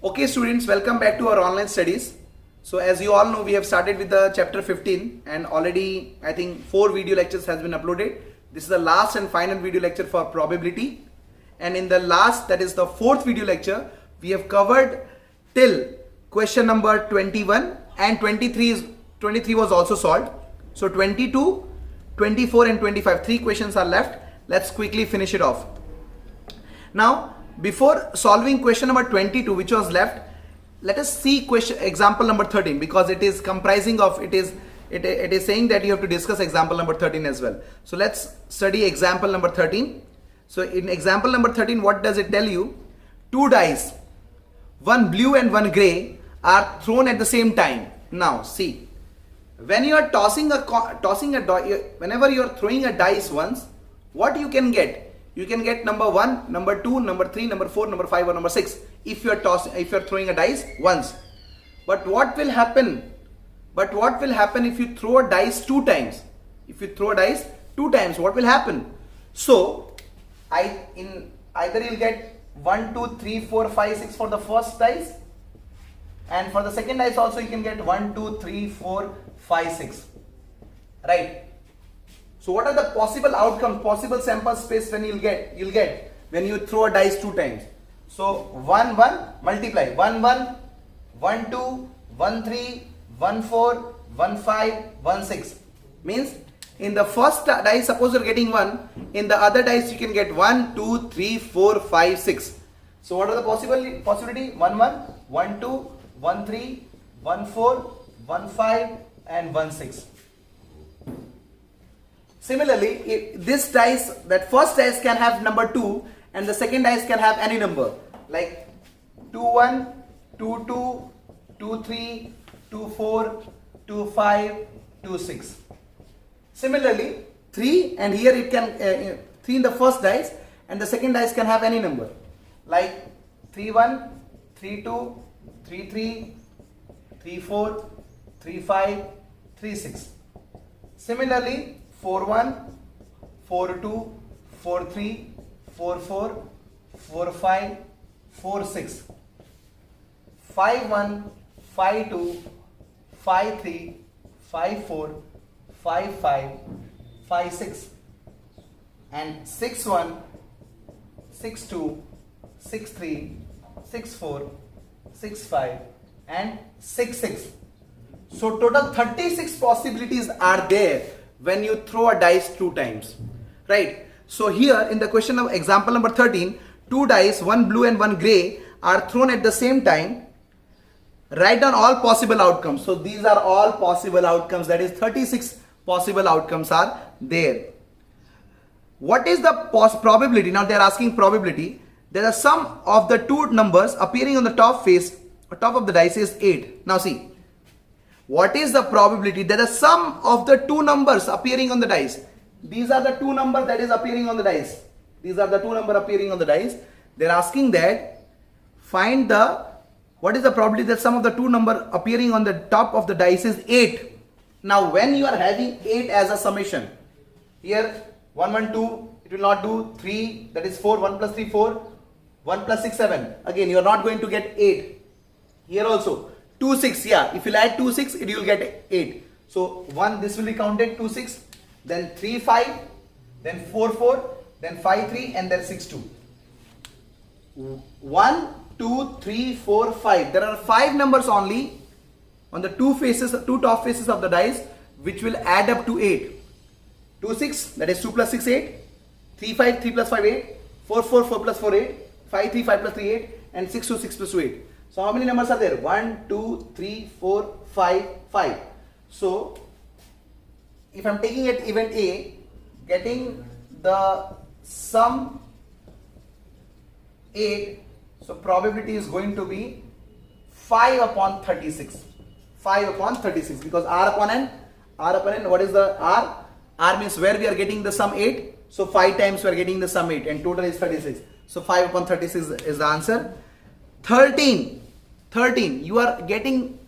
Okay students, welcome back to our online studies. So as you all know, we have started with the chapter 15 and already I think 4 video lectures has been uploaded. This is the last and final video lecture for probability, and in the last, that is the 4th video lecture, we have covered till question number 21 and 23 was also solved. So 22, 24 and 25, 3 questions are left. Let's quickly finish it off. Now before solving question number 22 which was left, let us see example number 13, because it is comprising of it is saying that you have to discuss example number 13 as well. So let's study example number 13. So in example number 13, what does it tell you? 2 dice, one blue and one gray, are thrown at the same time. Now see, when you are whenever you are throwing a dice once, what you can get? You can get number 1, number 2, number 3, number 4, number 5 or number 6 if you are throwing a dice once. But what will happen? If you throw a dice 2 times? If you throw a dice 2 times, what will happen? So either you'll get 1, 2, 3, 4, 5, 6 for the first dice, and for the second dice also you can get 1, 2, 3, 4, 5, 6. Right? So what are the possible outcomes, possible sample space when you'll get when you throw a dice 2 times? So 1, 1, multiply 1, 1, 1, 2, 1, 3, 1, 4, 1, 5, 1, 6. Means in the first dice, suppose you're getting 1, in the other dice you can get 1, 2, 3, 4, 5, 6. So what are the possibility? 1, 1, 1, 2, 1, 3, 1, 4, 1, 5 and 1, 6. Similarly, if this dice, that first dice can have number 2 and the second dice can have any number like 2, 1, 2, 2, 2, 3, 2, 4, 2, 5, 2, 6. Similarly, 3, and here it can 3 in the first dice and the second dice can have any number like 3, 1, 3, 2, 3, 3, 3, 4, 3, 5, 3, 6. Similarly, 4, 1, 4, 2, 4, 3, 4, 4, 4, 5, 4, 6. 5, 1, 5, 2, 5, 3, 5, 4, 5, 5, 5, 6. And 6, 1, 6, 2, 6, 3, 6, 4, 6, 5 and 6, 6. So total 36 possibilities are there when you throw a dice 2 times, right? So here in the question of example number 13, 2 dice, one blue and one gray, are thrown at the same time. Write down all possible outcomes. So these are all possible outcomes, that is 36 possible outcomes are there. What is the probability? Now they are asking probability. There are sum of the 2 numbers appearing on the top of the dice is 8. Now see, what is the probability that the sum of the 2 numbers appearing on the dice? These are the 2 numbers that is appearing on the dice. These are the 2 numbers appearing on the dice. They are asking that find what is the probability that sum of the 2 numbers appearing on the top of the dice is 8. Now when you are having 8 as a summation, here 1, 1, 2, it will not do. 3, that is 4, 1 plus 3, 4, 1 plus 6, 7. Again, you are not going to get 8. Here also 2, 6, yeah, if you add 2, 6, you will get 8. So 1, this will be counted, 2, 6, then 3, 5, then 4, 4, then 5, 3 and then 6, 2. 1, 2, 3, 4, 5. There are 5 numbers only on the 2 top faces of the dice which will add up to 8. 2, 6, that is 2 plus 6, 8. 3, 5, 3 plus 5, 8. 4, 4, 4 plus 4, 8. 5, 3, 5 plus 3, 8. And 6, 2, 6 plus 2, 8. So how many numbers are there? 1, 2, 3, 4, 5, 5. So if I am taking at event A, getting the sum 8, so probability is going to be 5 upon 36. 5 upon 36, because R upon N, what is the R? R means where we are getting the sum 8. So 5 times we are getting the sum 8 and total is 36. So 5 upon 36 is the answer. 13, you are getting,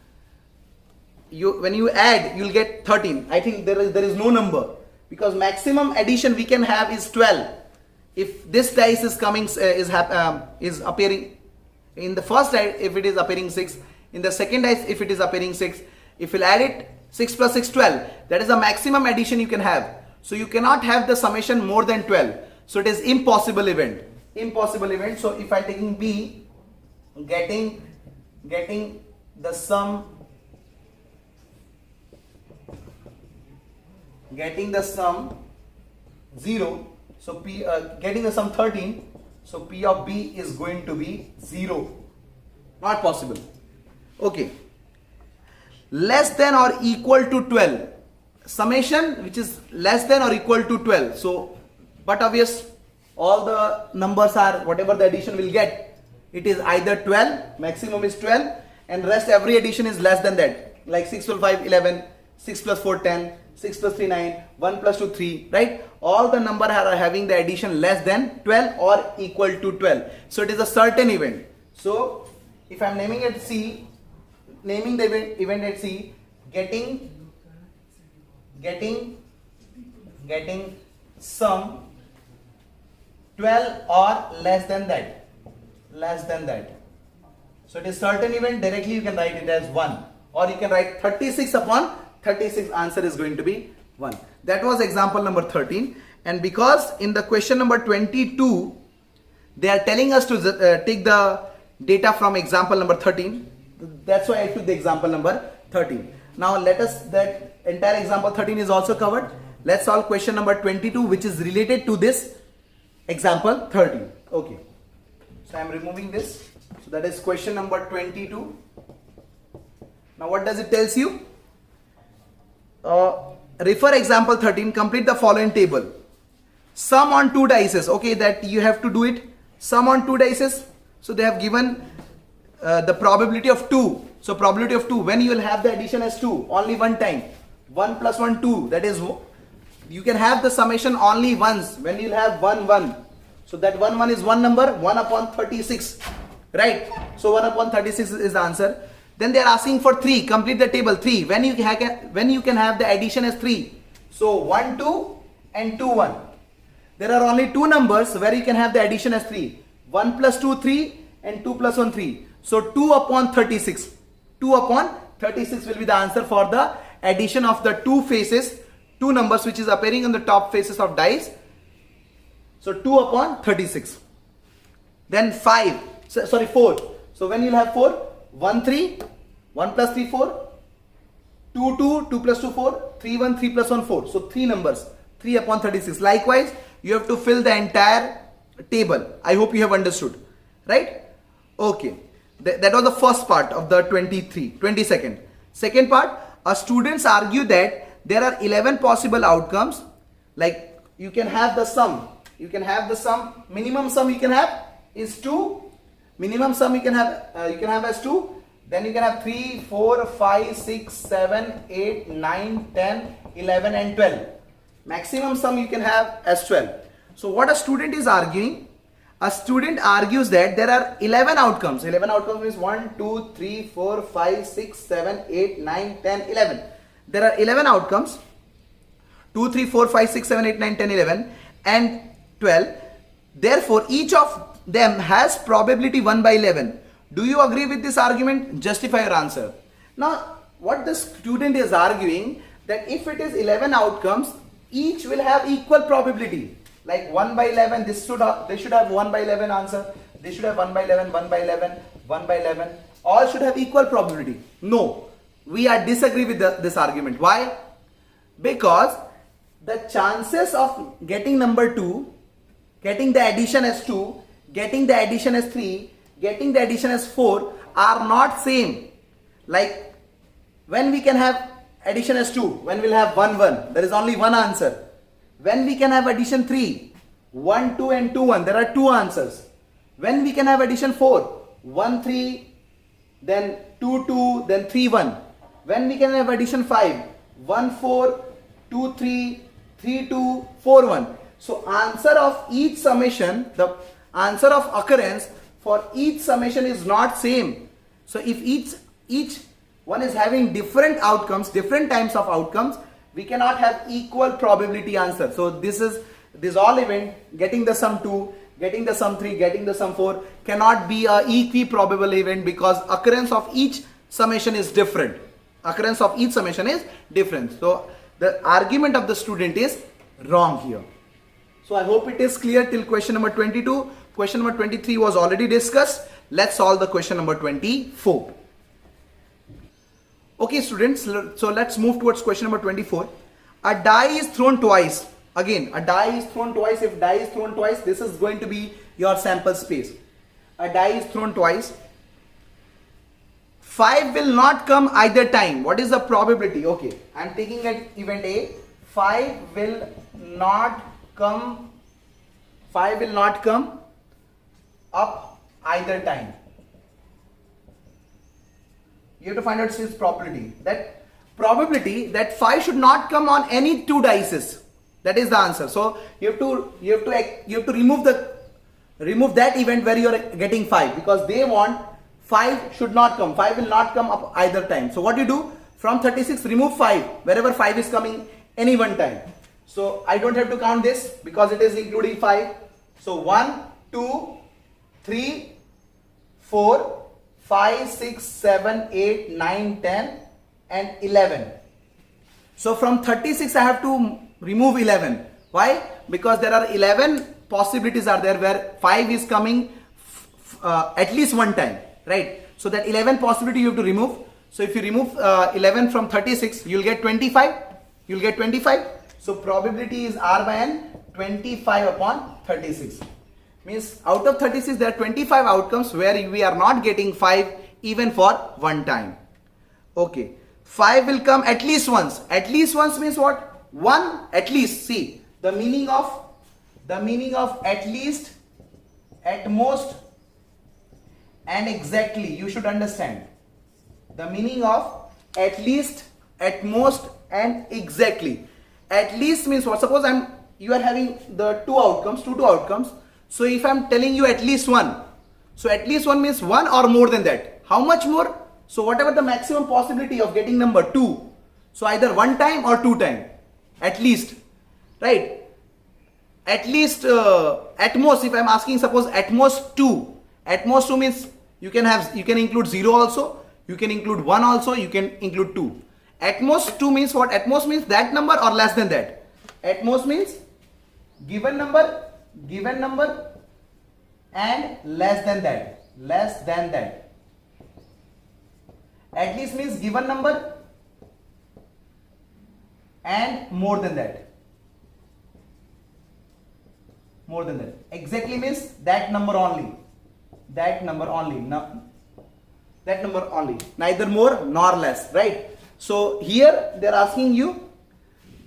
when you add, you will get 13. I think there is no number, because maximum addition we can have is 12. If this dice is coming, is appearing In the first dice, if it is appearing 6, in the second dice, if it is appearing 6, if you'll add it, 6 plus 6, 12. That is the maximum addition you can have. So you cannot have the summation more than 12. So it is impossible event. Impossible event. So if I taking B, getting the sum 0. So P getting the sum 13. So P of B is going to be 0. Not possible. Okay. Less than or equal to 12. Summation which is less than or equal to 12. So, but obvious, all the numbers are, whatever the addition will get, it is either 12, maximum is 12, and rest every addition is less than that. Like 6 plus 5, 11, 6 plus 4, 10, 6 plus 3, 9, 1 plus 2, 3, right? All the number are having the addition less than 12 or equal to 12. So it is a certain event. So if I am naming it C, naming the event at C, getting sum 12 or less than that. So it is certain event, directly you can write it as 1, or you can write 36 upon 36, answer is going to be 1. That was example number 13. And because in the question number 22 they are telling us to take the data from example number 13, that's why I took the example number 13. Now let us, that entire example 13 is also covered. Let's solve question number 22, which is related to this example 13. Okay, so I am removing this. So that is question number 22. Now what does it tells you? Refer example 13, complete the following table. Sum on 2 dices. Okay, that you have to do it. Sum on 2 dices. So they have given the probability of 2. So probability of 2, when you will have the addition as 2, only one time. 1 plus 1, 2. That is, you can have the summation only once. When you will have 1, 1. So that 1, 1 is one number, 1 upon 36. Right? So 1 upon 36 is the answer. Then they are asking for 3. Complete the table 3. When you can have the addition as 3. So 1, 2 and 2, 1. There are only 2 numbers where you can have the addition as 3. 1 plus 2, 3 and 2 plus 1, 3. So 2 upon 36. 2 upon 36 will be the answer for the addition of the 2 faces, 2 numbers which is appearing on the top faces of dice. So 2 upon 36. Then 4. So when you will have 4, 1, 3, 1 plus 3, 4, 2, 2, 2 plus 2, 4, 3, 1, 3 plus 1, 4. So 3 numbers, 3 upon 36. Likewise, you have to fill the entire table. I hope you have understood. Right? Okay. That was the first part of the 22nd. Second part, students argue that there are 11 possible outcomes. Like you can have the sum. Minimum sum you can have is 2. Minimum sum you can have as 2. Then you can have 3, 4, 5, 6, 7, 8, 9, 10, 11 and 12. Maximum sum you can have as 12. So what a student is arguing? A student argues that there are 11 outcomes. 11 outcomes means 1, 2, 3, 4, 5, 6, 7, 8, 9, 10, 11. There are 11 outcomes. 2, 3, 4, 5, 6, 7, 8, 9, 10, 11 and 12. Therefore, each of them has probability 1 by 11. Do you agree with this argument? Justify your answer. Now, what the student is arguing, that if it is 11 outcomes, each will have equal probability. Like 1 by 11, they should have 1 by 11 answer. They should have 1 by 11, 1 by 11, 1 by 11. All should have equal probability. No, we are disagree with this argument. Why? Because the chances of getting number 2, getting the addition as 2, getting the addition as 3, getting the addition as 4 are not same. Like when we can have addition as 2, when we'll have 1, 1, there is only one answer. When we can have addition 3, 1, 2 and 2, 1, there are 2 answers. When we can have addition 4, 1, 3, then 2, 2, then 3, 1. When we can have addition 5, 1, 4, 2, 3, 3, 2, 4, 1. So answer of each summation, the answer of occurrence for each summation is not same. So if each one is having different outcomes, different types of outcomes, we cannot have equal probability answer. So this all event, getting the sum 2, getting the sum 3, getting the sum 4 cannot be a equi-probable event because occurrence of each summation is different. Occurrence of each summation is different. So the argument of the student is wrong here. So I hope it is clear till question number 22. Question number 23 was already discussed. Let's solve the question number 24. Okay students, so let's move towards question number 24. A die is thrown twice. Again, a die is thrown twice. If die is thrown twice, this is going to be your sample space. A die is thrown twice. 5 will not come either time. What is the probability? Okay, I am taking at event A. 5 will not come. 5 will not come up either time. You have to find out its probability. That probability that 5 should not come on any two dices. That is the answer. So you have to remove that event where you are getting 5 because they want 5 should not come. 5 will not come up either time. So what you do? From 36 remove 5 wherever 5 is coming any one time. So I don't have to count this because it is including 5. So 1, 2, 3, 4, 5, 6, 7, 8, 9, 10 and 11. So from 36 I have to remove 11. Why? Because there are 11 possibilities are there where 5 is coming at least one time, right? So that 11 possibility you have to remove. So if you remove 11 from 36, you'll get 25. You'll get 25. So probability is R by N 25 upon 36. Means out of 36 there are 25 outcomes where we are not getting 5 even for one time. Okay. 5 will come at least once. At least once means what? One at least. See the meaning of at least, at most and exactly. You should understand the meaning of at least, at most and exactly. At least means what? Suppose you are having the two outcomes. So if I am telling you at least one, so at least one means one or more than that. How much more? So whatever the maximum possibility of getting number 2. So either one time or two time. At least, right? At least, at most, if I am asking, suppose at most 2. At most 2 means you can include 0 also, you can include 1 also, you can include 2. At most 2 means what? At most means that number or less than that. At most means given number and less than that. At least means given number and more than that. Exactly means that number only. Neither more nor less, right? So here they are asking you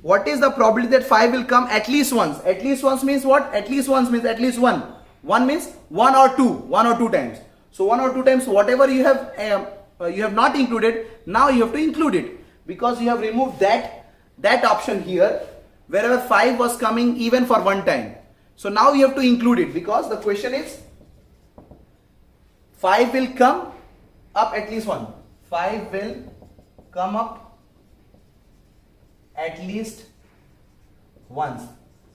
what is the probability that 5 will come at least once. At least once means what? At least once means at least one. One means one or two times. So 1 or 2 times whatever you have not included, now you have to include it because you have removed that option here wherever 5 was coming even for one time. So now you have to include it because the question is 5 will come up at least one. 5 will come up at least once.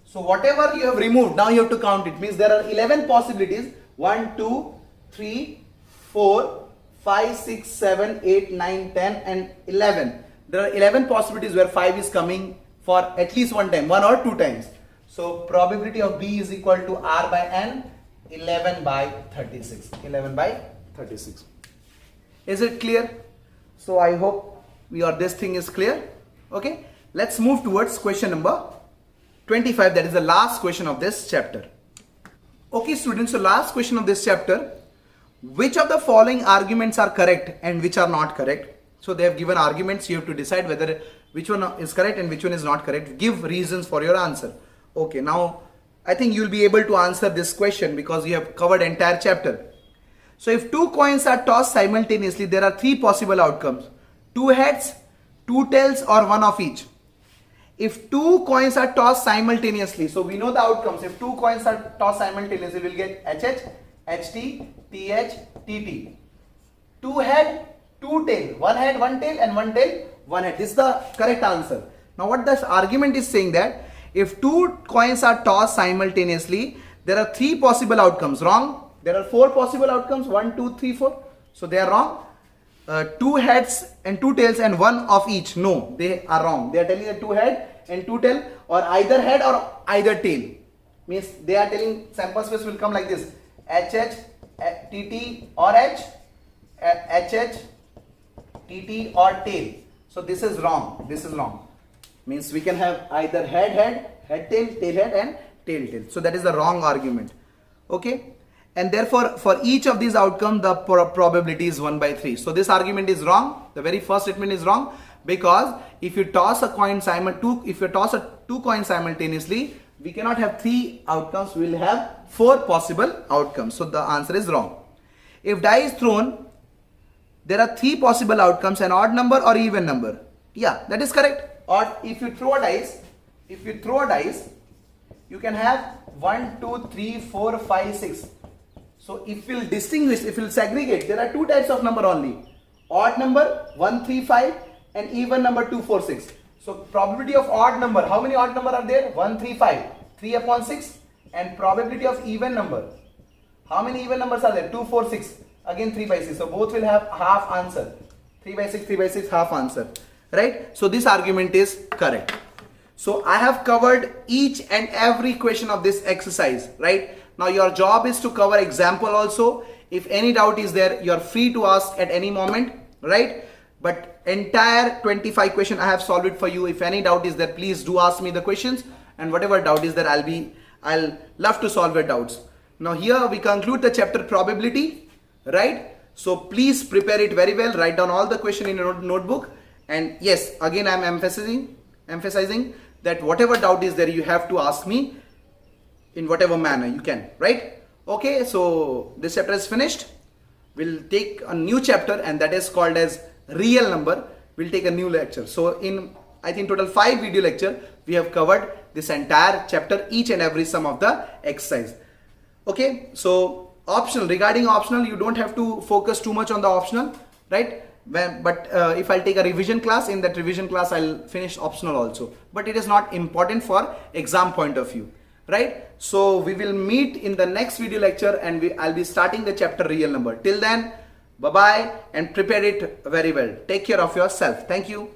So whatever you have removed, now you have to count it. Means there are 11 possibilities. 1, 2, 3, 4, 5, 6, 7, 8, 9, 10 and 11. There are 11 possibilities where 5 is coming for at least one time, 1 or 2 times. So probability of B is equal to R by N 11 by 36. 11 by 36. Is it clear? So I hope this thing is clear. Okay. Let's move towards question number 25. That is the last question of this chapter. Okay students, so last question of this chapter. Which of the following arguments are correct and which are not correct? So they have given arguments. You have to decide whether which one is correct and which one is not correct. Give reasons for your answer. Okay, now I think you will be able to answer this question because you have covered entire chapter. So if 2 coins are tossed simultaneously, there are 3 possible outcomes. 2 heads, 2 tails or 1 of each. If 2 coins are tossed simultaneously, so we know the outcomes. If 2 coins are tossed simultaneously, we will get HH, HT, TH, TT. 2 head, 2 tail. 1 head, 1 tail and 1 tail, 1 head. This is the correct answer. Now what this argument is saying that if 2 coins are tossed simultaneously, there are 3 possible outcomes. Wrong. There are 4 possible outcomes. 1, 2, 3, 4. So they are wrong. 2 heads and 2 tails and 1 of each. No, they are wrong. They are telling that 2 head and 2 tail, or either head or either tail. Means they are telling sample space will come like this: HH, TT or H, HH, TT or tail. So this is wrong. This is wrong. Means we can have either head, head tail, tail head and tail tail. So that is the wrong argument. Okay. And therefore, for each of these outcomes, the probability is 1 by 3. So this argument is wrong. The very first statement is wrong, because if you toss a coin two coins simultaneously, we cannot have 3 outcomes. We will have 4 possible outcomes. So the answer is wrong. If die is thrown, there are 3 possible outcomes: an odd number or even number. Yeah, that is correct. Or if you throw a dice, you can have 1, 2, 3, 4, 5, 6. So if we'll distinguish, if we'll segregate, there are 2 types of number only: odd number 1, 3, 5 and even number 2, 4, 6. So probability of odd number, how many odd number are there? 1, 3, 5, 3 upon 6. And probability of even number, how many even numbers are there? 2, 4, 6, again 3 by 6. So both will have half answer. 3 by 6, 3 by 6, half answer, right? So this argument is correct. So I have covered each and every question of this exercise, right? Now your job is to cover example also. If any doubt is there, you are free to ask at any moment, right? But entire 25 question I have solved it for you. If any doubt is there, please do ask me the questions, and whatever doubt is there, I'll love to solve your doubts. Now here we conclude the chapter probability, right? So please prepare it very well. Write down all the question in your notebook. And yes, again I am emphasizing that whatever doubt is there, you have to ask me in whatever manner you can, right? Okay, so this chapter is finished. We'll take a new chapter, and that is called as real number. We'll take a new lecture. So in, I think, total 5 video lecture, we have covered this entire chapter, each and every sum of the exercise. Okay, so optional, regarding optional, you don't have to focus too much on the optional, right? But if I'll take a revision class, in that revision class I'll finish optional also, but it is not important for exam point of view, right? So we will meet in the next video lecture, and I'll be starting the chapter real number. Till then, bye bye, and prepare it very well. Take care of yourself. Thank you.